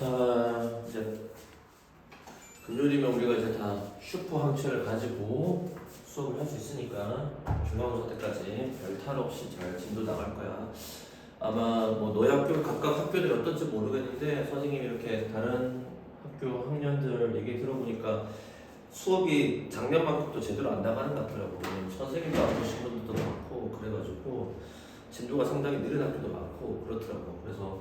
자, 이제 금요일이면 우리가 이제 다 슈퍼 항체를 가지고 수업을 할 수 있으니까 중간고사 때까지 별 탈 없이 잘 진도 나갈 거야. 아마 뭐 너희 학교 각각 학교들이 어떨지 모르겠는데 선생님이 이렇게 다른 학교 학년들 얘기 들어보니까 수업이 작년만큼도 제대로 안 나가는 것 같더라고. 선생님도 안 보신 분들도 많고 그래가지고 진도가 상당히 느린 학교도 많고 그렇더라고. 그래서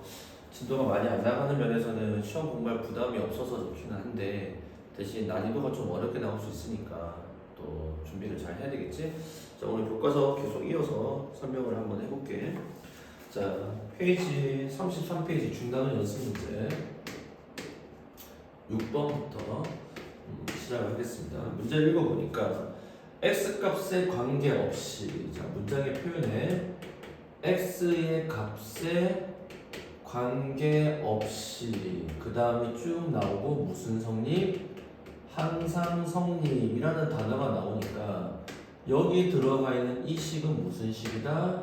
진도가 많이 안 나가는 면에서는 시험 공부할 부담이 없어서 좋기는 한데 대신 난이도가 좀 어렵게 나올 수 있으니까 또 준비를 잘 해야 되겠지? 자, 오늘 교과서 계속 이어서 설명을 한번 해볼게. 자, 페이지 33페이지 중단원 연습 문제 6번부터 시작하겠습니다. 문제를 읽어보니까 x값에 관계없이, 자, 문장의 표현에 x의 값에 관계없이 그 다음에 쭉 나오고 무슨 성립? 항상 성립이라는 단어가 나오니까 여기 들어가 있는 이 식은 무슨 식이다?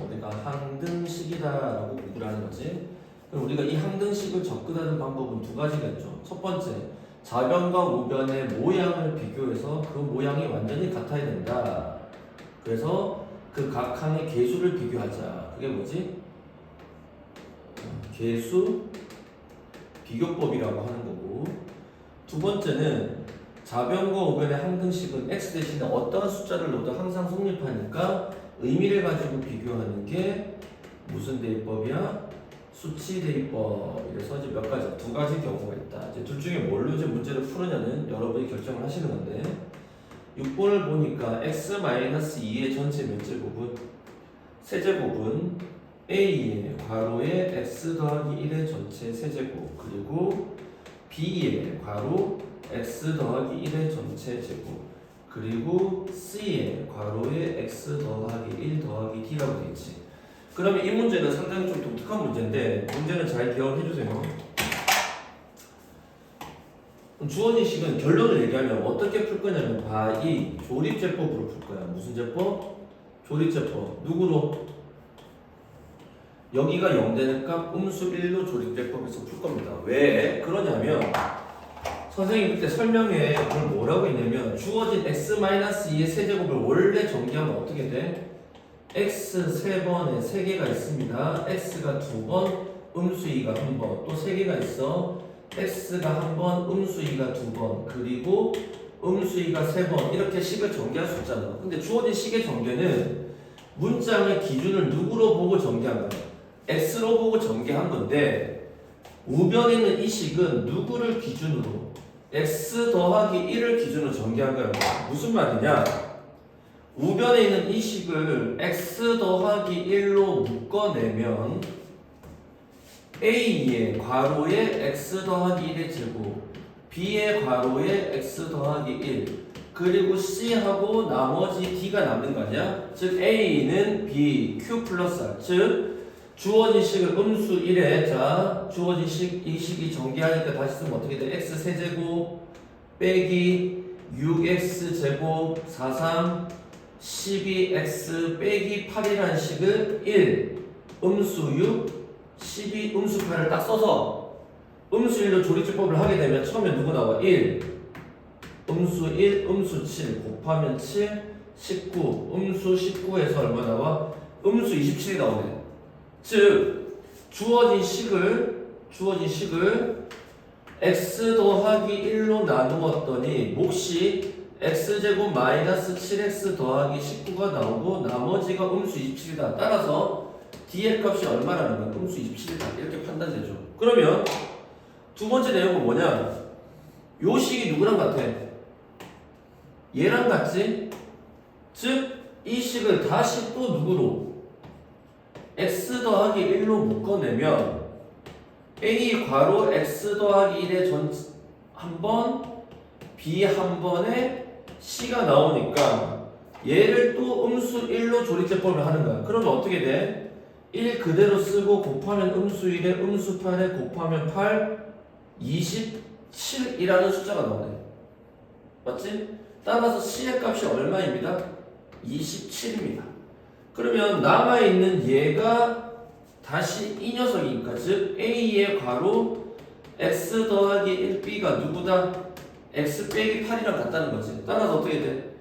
우리가 항등식이다 라고 공부를 하는 거지. 그럼 우리가 이 항등식을 접근하는 방법은 두 가지가 있죠. 첫 번째, 좌변과 우변의 모양을 비교해서 그 모양이 완전히 같아야 된다. 그래서 그 각 항의 계수를 비교하자. 그게 뭐지? 계수 비교법이라고 하는 거고, 두 번째는 좌변과 우변의 항등식은 x 대신에 어떠한 숫자를 넣어도 항상 성립하니까 의미를 가지고 비교하는 게 무슨 대입법이야? 수치 대입법. 이래서 이제 몇 가지, 두 가지 경우가 있다. 이제 둘 중에 뭘로 이제 문제를 푸느냐는 여러분이 결정을 하시는 건데, 6번을 보니까 x-2의 전체 몇 제곱은? 세제곱은 a의 괄호에 x 더하기 1의 전체 세제곱, 그리고 b의 괄호 x 더하기 1의 전체 제곱, 그리고 c의 괄호에 x 더하기 1 더하기 d라고 되어 있지. 그러면 이 문제는 상당히 좀 독특한 문제인데 문제는 잘 기억해 주세요. 주어진 식은 결론을 얘기하면 어떻게 풀 거냐면 이 조립제법으로 풀 거야. 무슨 제법? 조립제법. 누구로? 여기가 0되는 값 음수 1로 조립제법에서 풀 겁니다. 왜 그러냐면 선생님이 그때 설명에 그걸 뭐라고 했냐면 주어진 x-2의 세제곱을 원래 전개하면 어떻게 돼? x 3번에 3개가 있습니다. x가 2번, 음수 2가 1번, 또 3개가 있어. x가 1번, 음수 2가 2번, 그리고 음수 2가 3번. 이렇게 식을 전개할 수 있잖아. 근데 주어진 식의 전개는 문장의 기준을 누구로 보고 전개한 거야? x로 보고 전개한 건데 우변에 있는 이 식은 누구를 기준으로? x 더하기 1을 기준으로 전개한 거야. 무슨 말이냐? 우변에 있는 이 식을 x 더하기 1로 묶어내면 a의 괄호에 x 더하기 1의 제곱, b의 괄호에 x 더하기 1, 그리고 c하고 나머지 d가 남는 거 아니야? 즉 a는 b, q 플러스 r. 즉 주어진 식을 음수 1에, 자, 주어진 식, 이 식이 전개하니까 다시 쓰면 어떻게 돼? x 세제곱 빼기 6x 제곱 43 12x 빼기 8이라는 식을 1 음수 6 12 음수 8을 딱 써서 음수 1로 조립제법을 하게 되면 처음에 누구 나와? 1 음수 1 음수 7 곱하면 7 19 음수 19에서 얼마 나와? 음수 27이 나오네. 즉 주어진 식을 x 더하기 1로 나누었더니 몫이 x제곱 마이너스 7x 더하기 19가 나오고 나머지가 음수 27이다. 따라서 d의 값이 얼마라는 거야? 음수 27이다. 이렇게 판단되죠. 그러면 두 번째 내용은 뭐냐? 요 식이 누구랑 같아? 얘랑 같지? 즉 이 식을 다시 또 누구로? x 더하기 1로 묶어내면 a 괄호 x 더하기 1의 한 번, b 한 번에 c가 나오니까 얘를 또 음수 1로 조립제법을 하는 거야. 그러면 어떻게 돼? 1 그대로 쓰고 곱하면 음수 1에 음수 8에 곱하면 8 27이라는 숫자가 나오네. 맞지? 따라서 c의 값이 얼마입니다? 27입니다. 그러면 남아있는 얘가 다시 이 녀석이니까 즉 a의 괄호 x 더하기 1b가 누구다? x 빼기 8이랑 같다는 거지. 따라서 어떻게 돼?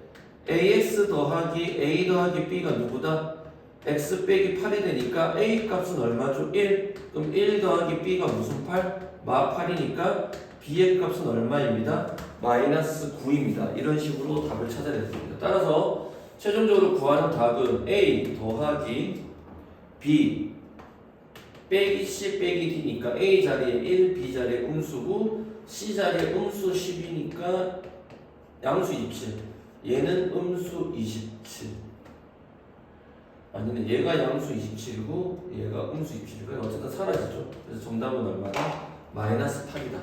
ax 더하기 a 더하기 b가 누구다? x 빼기 8이 되니까 a 값은 얼마죠? 1. 그럼 1 더하기 b가 무슨 8? 마 8이니까 b의 값은 얼마입니다? 마이너스 9입니다. 이런 식으로 답을 찾아야 됩니다. 따라서 최종적으로 구하는 답은 a 더하기 b 빼기 c 빼기 d니까 a 자리에 1, b 자리에 음수고 c 자리에 음수 10이니까 양수 27. 얘는 음수 27. 아니면 얘가 양수 27이고 얘가 음수 27이고 어쨌든 사라지죠. 그래서 정답은 얼마다? 마이너스 8이다.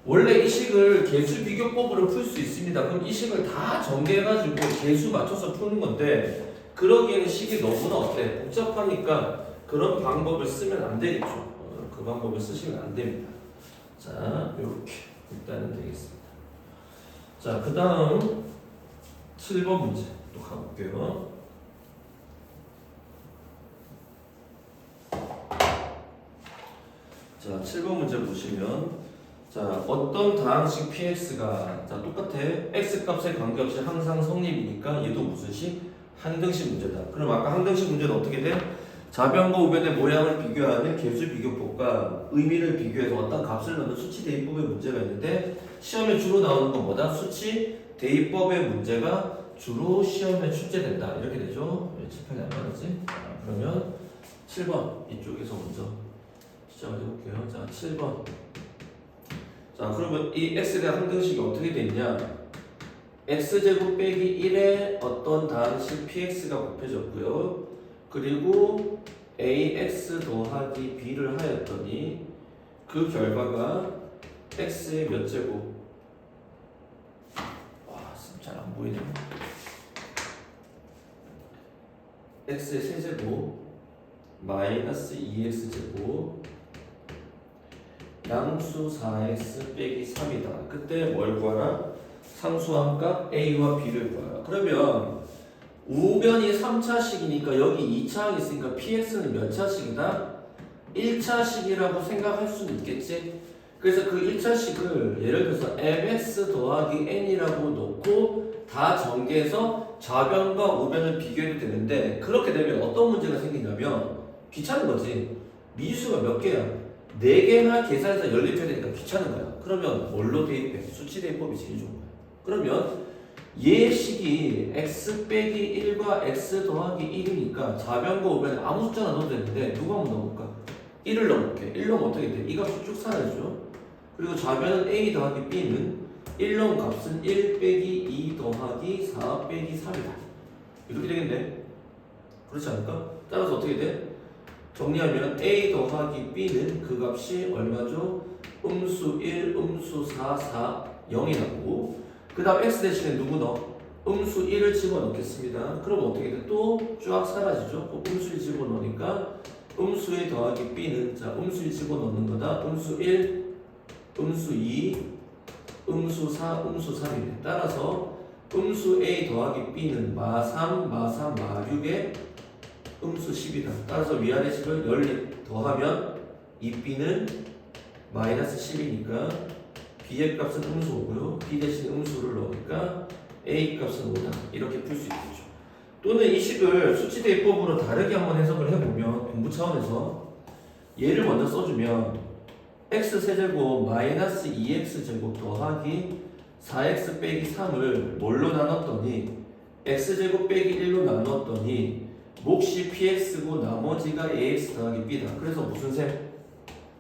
원래 이 식을 개수 비교법으로 풀 수 있습니다. 그럼 이 식을 다 전개해가지고 개수 맞춰서 푸는 건데 그러기에는 식이 너무나 어때? 복잡하니까 그런 방법을 쓰면 안 되겠죠. 그 방법을 쓰시면 안 됩니다. 자, 이렇게 일단은 되겠습니다. 자, 그 다음 7번 문제 또 가볼게요. 자, 7번 문제 보시면 자, 어떤 다항식 px가 자, 똑같아. x값에 관계없이 항상 성립이니까 얘도 무슨 식? 항등식 문제다. 그럼 아까 항등식 문제는 어떻게 돼? 좌변과 우변의 모양을 비교하는 개수 비교법과 의미를 비교해서 어떤 값을 넣는 수치 대입법의 문제가 있는데 시험에 주로 나오는 건 뭐다? 수치 대입법의 문제가 주로 시험에 출제된다. 이렇게 되죠. 왜 칠판이 안 맞았지? 그러면 7번 이쪽에서 먼저 시작을 해볼게요. 자, 7번. 자, 그러면 이 x에 대한 항등식이 어떻게 돼 있냐? x제곱 빼기 1에 어떤 다항식 px가 곱해졌고요. 그리고 ax 더하기 b를 하였더니 그 결과가 x의 몇 제곱? 와, 잘 안 보이네. x의 세제곱 마이너스 2x 제곱 양수 4x 빼기 3이다. 그때 뭘 구하라? 상수함 값 a와 b를 구하라. 그러면 우변이 3차식이니까 여기 2차항이 있으니까 px는 몇 차식이다? 1차식이라고 생각할 수는 있겠지? 그래서 그 1차식을 예를 들어서 mx 더하기 n이라고 놓고 다 전개해서 좌변과 우변을 비교해도 되는데 그렇게 되면 어떤 문제가 생기냐면 귀찮은 거지. 미수가 몇 개야? 4개나 계산해서 연립해야 되니까 귀찮은 거야. 그러면 뭘로 대입해? 수치 대입법이 제일 좋은 거야. 그러면 얘 식이 x 빼기 1과 x 더하기 1이니까 좌변과 우변에 아무 숫자나 넣어도 되는데 누가 한번 넣어볼까? 1을 넣어볼게. 1 넣으면 어떻게 돼? 이 값이 쭉 사라지죠. 그리고 좌변은 a 더하기 b는 1 넣은 값은 1 빼기 2 더하기 4 빼기 3이다. 이렇게 되겠네. 그렇지 않을까? 따라서 어떻게 돼? 정리하면 a 더하기 b는 그 값이 얼마죠? 음수 1, 음수 4, 4, 0이 나오고 그 다음 x 대신에 누구 넣어? 음수 1을 집어넣겠습니다. 그럼 어떻게 돼? 또 쫙 사라지죠? 음수 1 집어넣으니까 음수 1 더하기 b는 자 음수 1 집어넣는 거다. 음수 1, 음수 2, 음수 4, 음수 3이네. 따라서 음수 a 더하기 b는 마 3, 마 3, 마 6에 음수 10이다. 따라서 위아래 식을 연립 더하면 이 b는 마이너스 10이니까 b의 값은 음수 5고요. b 대신 음수를 넣으니까 a 값은 5다. 이렇게 풀 수 있겠죠. 또는 이 식을 수치 대입법으로 다르게 한번 해석을 해보면 공부 차원에서 얘를 먼저 써주면 x 세제곱 마이너스 2x 제곱 더하기 4x 빼기 3을 뭘로 나눴더니 x제곱 빼기 1로 나눴더니 몫이 px고 나머지가 ax 더하기 b다. 그래서 무슨 셈?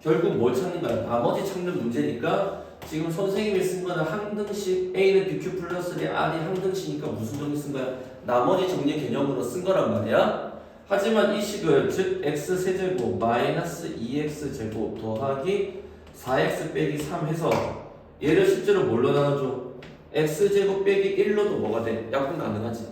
결국 뭘 찾는 거야? 나머지 찾는 문제니까 지금 선생님이 쓴 거는 항등식 a는 bq 플러스 r이 항등식이니까 무슨 정리 쓴 거야? 나머지 정리 개념으로 쓴 거란 말이야. 하지만 이 식을 즉 x 세제곱 마이너스 2x 제곱 더하기 4x 빼기 3 해서 얘를 실제로 뭘로 나눠줘? x제곱 빼기 1로도 뭐가 돼? 약분 가능하지?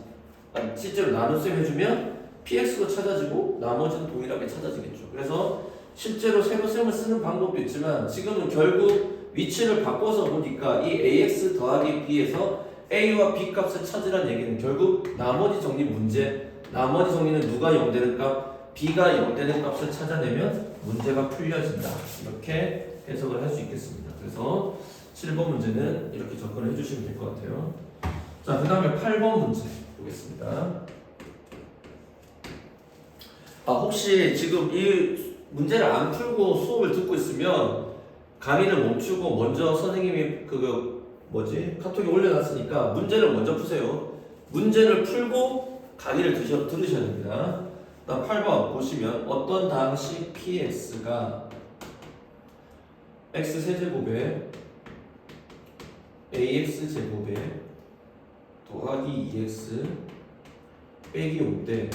실제로 나눗셈 해주면 px도 찾아지고 나머지는 동일하게 찾아지겠죠. 그래서 실제로 세로셈을 쓰는 방법도 있지만 지금은 결국 위치를 바꿔서 보니까 이 ax 더하기 b에서 a와 b 값을 찾으라는 얘기는 결국 나머지 정리 문제 나머지 정리는 누가 0 되는 값? b가 0 되는 값을 찾아내면 문제가 풀려진다. 이렇게 해석을 할 수 있겠습니다. 그래서 7번 문제는 이렇게 접근을 해주시면 될 것 같아요. 자, 그 다음에 8번 문제 보겠습니다. 혹시 지금 이 문제를 안 풀고 수업을 듣고 있으면 강의를 멈추고 먼저 선생님이 카톡에 올려놨으니까 문제를 먼저 푸세요. 문제를 풀고 강의를 들으셔야 됩니다. 다음 8번 보시면 어떤 당시 px가 x세제곱에 ax제곱에 더하기 2x 빼기 5인데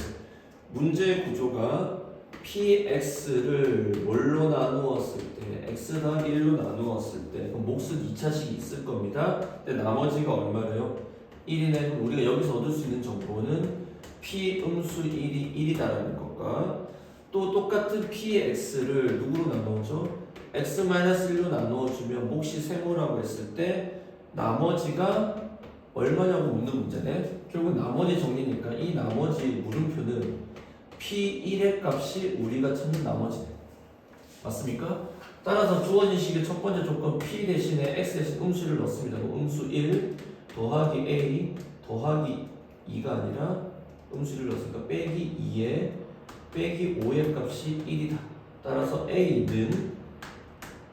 문제 구조가 px를 뭘로 나누었을 때 x 더하기 1로 나누었을 때 그럼 몫은 2차식이 있을 겁니다. 근데 나머지가 얼마래요? 1이네. 우리가 여기서 얻을 수 있는 정보는 p 음수 1이 1이다라는 것과 또 똑같은 px를 누구로 나누었죠? x-1로 나누어주면 몫이 세모라고 했을 때 나머지가 얼마냐고 묻는 문제네. 결국 나머지 정리니까 이 나머지 물음표는 P1의 값이 우리가 찾는 나머지네. 맞습니까? 따라서 주어진 식의 첫 번째 조건 P 대신에 X 대신 음수를 넣습니다. 음수 1 더하기 A 더하기 2가 아니라 음수를 넣었으니까 빼기 2에 빼기 5의 값이 1이다. 따라서 A는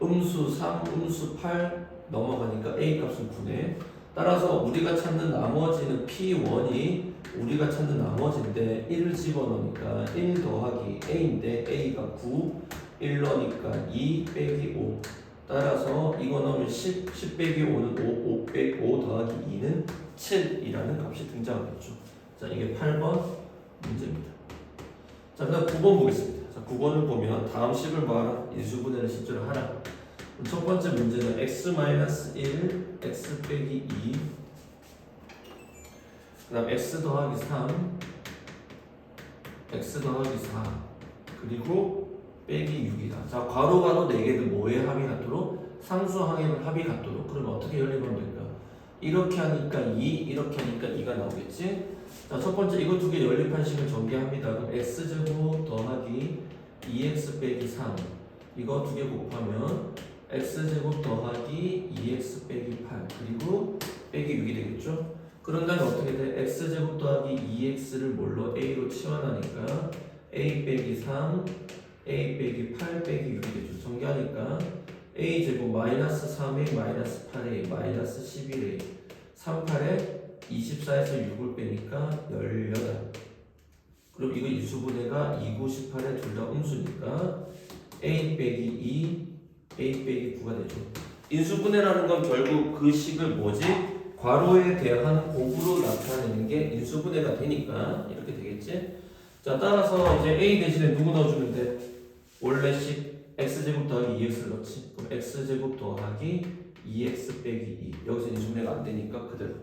음수 3, 음수 8 넘어가니까 A 값은 9네. 따라서 우리가 찾는 나머지는 P1이 우리가 찾는 나머지인데 1을 집어넣으니까 1 더하기 A인데 A가 9, 1 넣으니까 2 빼기 5. 따라서 이거 넣으면 10 빼기 5는 5 빼기 5 더하기 2는 7이라는 값이 등장하겠죠. 자, 이게 8번 문제입니다. 자, 그 다음 9번 보겠습니다. 자, 9번을 보면 다음 식을 봐라. 인수분해를 실제로 하라. 첫 번째 문제는 x-1, x 빼기 2, 그 다음 x 더하기 3, x 더하기 4, 그리고 빼기 6이다. 자, 괄호 4개는 뭐의 합이 같도록? 상수항의 합이 같도록. 그러면 어떻게 연립하면 될까? 이렇게 하니까 2, 이렇게 하니까 2가 나오겠지? 자, 첫 번째 이거 두 개 연립한 식을 전개합니다. 그럼 x제곱 더하기 2x 빼기 3 이거 두 개 곱하면 x제곱 더하기 2x 빼기 8 그리고 빼기 6이 되겠죠? 그런 다음에 어떻게 돼? x제곱 더하기 2x를 뭘로? a로 치환하니까 a 빼기 3 a 빼기 8 빼기 6이 되죠. 전개하니까 a제곱 마이너스 3a 마이너스 8a 마이너스 11a 3, 8에 24에서 6을 빼니까 18. 그럼 이거 인수분해가 2, 9, 18에 둘 다 음수니까 a 빼기 2 a 빼기 9가 되죠. 인수분해라는 건 결국 그 식을 뭐지? 괄호에 대한 곱으로 나타내는 게 인수분해가 되니까 이렇게 되겠지? 자, 따라서 이제 a 대신에 누구 넣어주면 돼? 원래 식 x제곱 더하기 2x를 넣지. 그럼 x제곱 더하기 2x 빼기 2 여기서 인수분해가 안 되니까 그대로.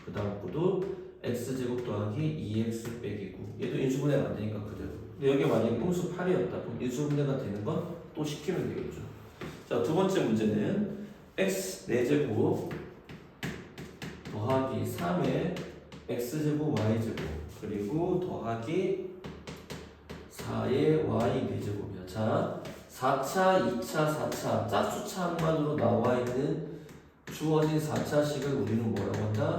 그 다음 거도 x제곱 더하기 2x 빼기 9 얘도 인수분해가 안 되니까 그대로. 근데 여기 만약에 음수 8이었다. 그럼 인수분해가 되는 건 또 시키면 되겠죠. 자, 두 번째 문제는 x 4제곱 더하기 3의 x제곱 y제곱 그리고 더하기 4의 y 4제곱이야. 자, 4차, 2차, 4차 짝수차 항만으로 나와 있는 주어진 4차식을 우리는 뭐라고 한다?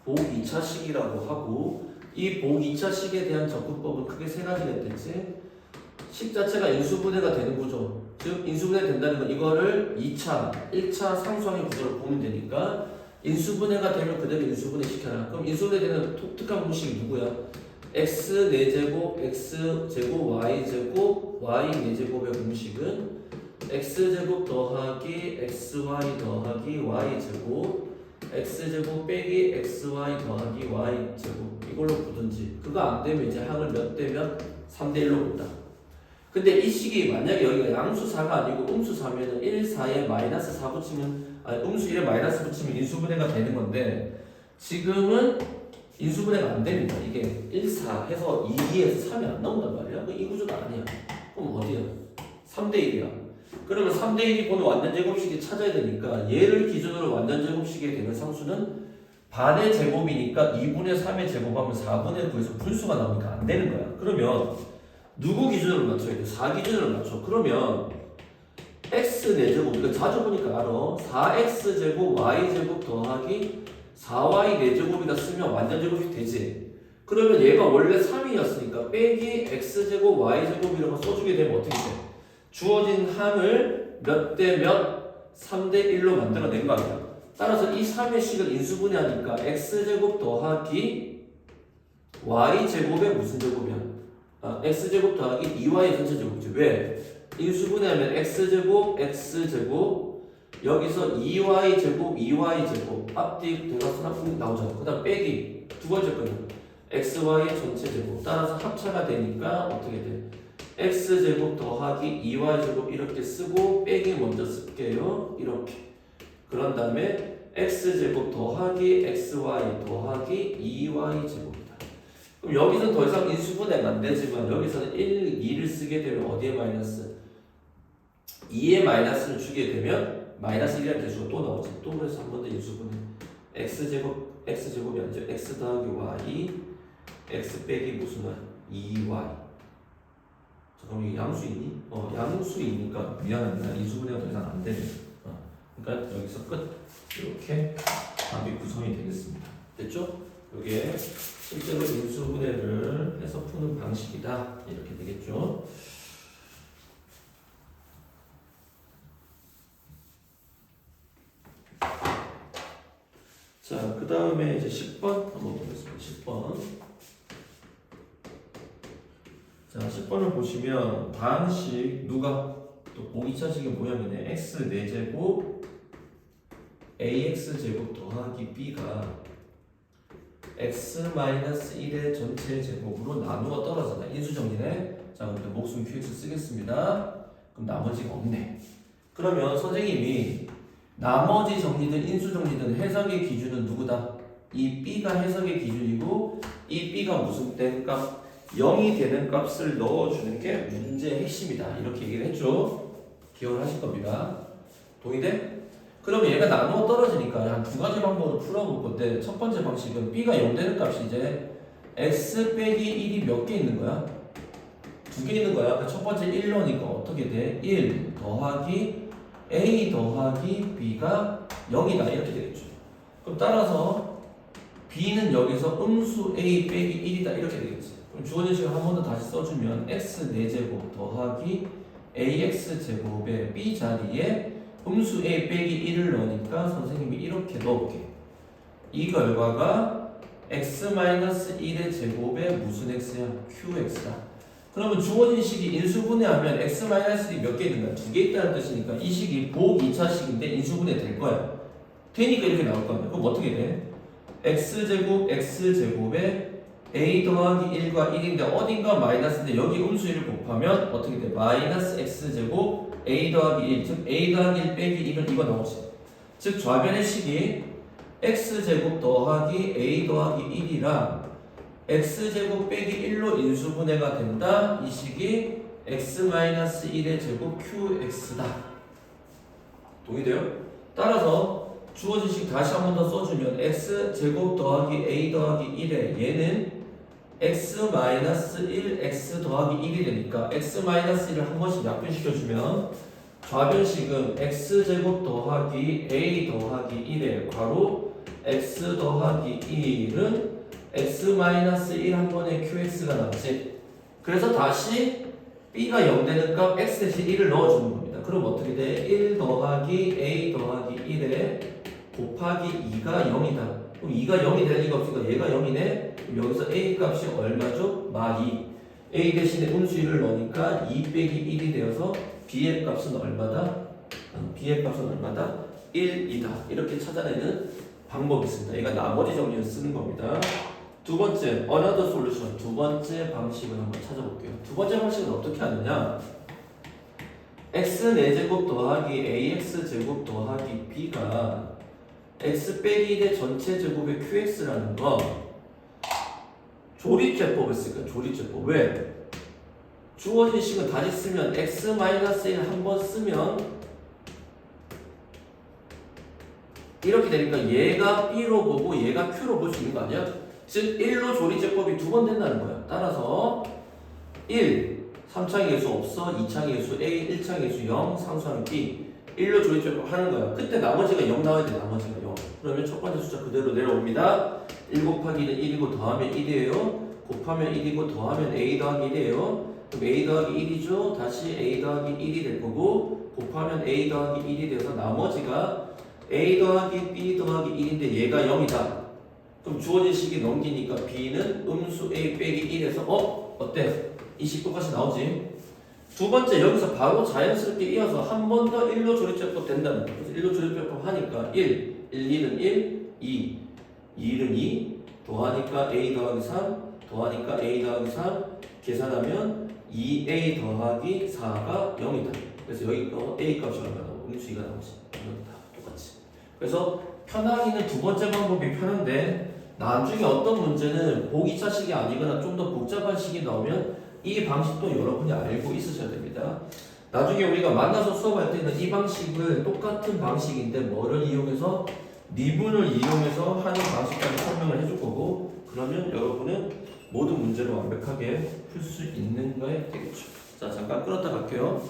복 2차식이라고 하고 이 복 2차식에 대한 접근법은 크게 세 가지가 있겠지? 식 자체가 인수분해가 되는 구조. 즉 인수분해 된다는 건 이거를 2차, 1차 상수항의 구조를 보면 되니까 인수분해가 되면 그대로 인수분해 시켜라. 그럼 인수분해 되는 독특한 공식이 누구야? x 4제곱, x제곱, y제곱, y 4제곱의 공식은 x제곱 더하기 xy 더하기 y제곱 x제곱 빼기 xy 더하기 y제곱 이걸로 보든지 그거 안 되면 이제 항을 몇 대면 3대1로 본다. 근데 이 식이 만약에 여기가 양수 4가 아니고 음수 4면은 1, 4에 마이너스 4 붙이면 아니 음수 1에 마이너스 붙이면 인수분해가 되는 건데 지금은 인수분해가 안 됩니다. 이게 1, 4 해서 2, 2에서 3이 안 나온단 말이야. 이 구조가 아니야. 그럼 어디야? 3대1이야. 그러면 3대1이 보는 완전제곱식이 찾아야 되니까 얘를 기준으로 완전제곱식이 되는 상수는 반의 제곱이니까 2분의 3의 제곱하면 4분의 9에서 분수가 나오니까 안 되는 거야. 그러면 누구 기준으로 맞춰야 돼? 4 기준으로 맞춰. 그러면 x 4제곱, 이거 자주 보니까 알아. 4x제곱 y제곱 더하기 4y 4제곱이다 쓰면 완전 제곱이 되지. 그러면 얘가 원래 3이었으니까 빼기 x제곱 y제곱 이런 거 써주게 되면 어떻게 돼? 주어진 항을 몇 대 몇? 3대 1로 만들어낸 거 아니야. 따라서 이 3의 식을 인수분해하니까 x제곱 더하기 y제곱의 무슨 제곱이야? x제곱 더하기 2y 전체 제곱이지. 왜? 인수분해하면 x제곱 여기서 2y제곱 2y제곱 앞뒤 대각선 나오잖아. 그 다음 빼기 두 번째 거는 xy 전체 제곱. 따라서 합차가 되니까 어떻게 돼? x제곱 더하기 2y제곱 이렇게 쓰고 빼기 먼저 쓸게요. 이렇게. 그런 다음에 x제곱 더하기 xy 더하기 2y제곱이다. 그럼 여기서는 더 이상 인수분해가 안 되지만 여기서는 1, 2를 쓰게 되면 어디에 마이너스? 2에 마이너스를 주게 되면 마이너스 1이라는 개수가 또 나오지. 또 그래서 한 번 더 인수분해. x제곱이 아니죠. x 더하기 y x 빼기 무슨 말? 2y. 잠깐만 이게 양수이니? 양수이니까 미안합니다. 인수분해가 더 이상 안 되네. 그러니까 여기서 끝. 이렇게 답이 구성이 되겠습니다. 됐죠? 이게 실제로 인수분해를 해서 푸는 방식이다. 이렇게 되겠죠? 자, 그 다음에 이제 10번 한번 보겠습니다. 10번. 자, 10번을 보시면 방식 누가 또 보기 2차식의 모양이네. x 4제곱 ax제곱 더하기 b가 x-1의 전체 제곱으로 나누어 떨어져다. 인수정리네. 자, 그럼 목숨 qx 쓰겠습니다. 그럼 나머지가 없네. 그러면 선생님이 나머지 정리든 인수 정리든 해석의 기준은 누구다? 이 b가 해석의 기준이고 이 b가 무슨 된 값? 0이 되는 값을 넣어주는 게 문제의 핵심이다. 이렇게 얘기를 했죠. 기억을 하실 겁니다. 동의돼? 그러면 얘가 나누어 떨어지니까 한 두 가지 방법으로 풀어볼 건데 첫 번째 방식은 b가 0 되는 값이 이제 x 빼기 1이 몇 개 있는 거야? 2개 있는 거야. 첫 번째 1로니까 어떻게 돼? 1 더하기 a 더하기 b가 0이다. 이렇게 되겠죠. 그럼 따라서 b는 여기서 음수 a 빼기 1이다. 이렇게 되겠지. 그럼 주어진 식을 한 번 더 다시 써주면 x 4제곱 더하기 ax 제곱의 b 자리에 음수 a 빼기 1을 넣으니까 선생님이 이렇게 넣을게. 이 결과가 x-1의 제곱에 무슨 x야? qx다. 그러면 주어진 식이 인수분해하면 x-1이 몇 개 있는가? 2개 있다는 뜻이니까 이 식이 복 2차식인데 인수분해 될 거야. 되니까 이렇게 나올 거 아니야. 그럼 어떻게 돼? x제곱 x제곱에 a 더하기 1과 1인데 어딘가 마이너스인데 여기 음수 1을 곱하면 어떻게 돼? 마이너스 x제곱 a 더하기 1, 즉 a 더하기 1 빼기 1은 이거 나오지. 즉 좌변의 식이 x제곱 더하기 a 더하기 1이랑 x제곱 빼기 1로 인수분해가 된다. 이 식이 x-1의 제곱 qx다. 동의돼요? 따라서 주어진 식 다시 한 번 더 써주면 x제곱 더하기 a 더하기 1에 얘는 x-1 x 더하기 1이 되니까 x-1을 한 번씩 약분시켜주면 좌변식은 x제곱 더하기 a 더하기 1에 괄호 x 더하기 1은 x-1 한 번에 qx가 나오지. 그래서 다시 b가 0 되는 값 x 대신 1을 넣어주는 겁니다. 그럼 어떻게 돼? 1 더하기 a 더하기 1에 곱하기 2가 0이다. 그럼 2가 0이 될 리가 없으니까 얘가 0이네. 그럼 여기서 a 값이 얼마죠? 마2. a 대신에 음수 1을 넣으니까 2 빼기 1이 되어서 b의 값은 얼마다? b의 값은 얼마다? 1이다. 이렇게 찾아내는 방법이 있습니다. 얘가 나머지 정리를 쓰는 겁니다. 두 번째, another solution. 두 번째 방식을 한번 찾아볼게요. 두 번째 방식은 어떻게 하느냐? x 4제곱 더하기 ax 제곱 더하기 b가 x 빼기 1의 전체 제곱의 qx라는 거 조립제법을 쓸까요? 조립제법. 왜? 주어진 식은 다시 쓰면 x-1 한 번 쓰면 이렇게 되니까 얘가 b로 보고 얘가 q로 볼 수 있는 거 아니야? 즉 1로 조립제법이 두 번 된다는 거야. 따라서 1 3창의 개수 없어. 2창의 개수 A, 1창의 개수 0, 상수하면 B. 1로 조립제법 하는 거야. 그때 나머지가 0 나와야 돼. 나머지가 0. 그러면 첫 번째 숫자 그대로 내려옵니다. 1 곱하기는 1이고 더하면 1이에요. 곱하면 1이고 더하면 A 더하기 1이에요. 그럼 A 더하기 1이죠. 다시 A 더하기 1이 될 거고 곱하면 A 더하기 1이 돼서 나머지가 A 더하기 B 더하기 1인데 얘가 0이다. 그럼 주어진 식이 넘기니까 B는 음수 A 빼기 1에서 어때? 이 식 똑같이 나오지? 두 번째 여기서 바로 자연스럽게 이어서 한 번 더 1로 조립제법 된다는 거예요. 그래서 1로 조립제법 하니까 1, 1, 2는 1, 2, 2는 2 더하니까 A 더하기 3 더하니까 A 더하기 3 계산하면 2A 더하기 4가 0이다. 그래서 여기 거 A 값이 얼마나 나오고 음수 2가 나오지. 이건 다 똑같이. 그래서 편하기는 두 번째 방법이 편한데 나중에 어떤 문제는 보기 자식이 아니거나 좀 더 복잡한 식이 나오면 이 방식도 여러분이 알고 있으셔야 됩니다. 나중에 우리가 만나서 수업할 때는 이 방식을 똑같은 방식인데 뭐를 이용해서 미분을 이용해서 하는 방식까지 설명을 해줄 거고 그러면 여러분은 모든 문제를 완벽하게 풀 수 있는 거에 되겠죠. 자 잠깐 끌었다 갈게요.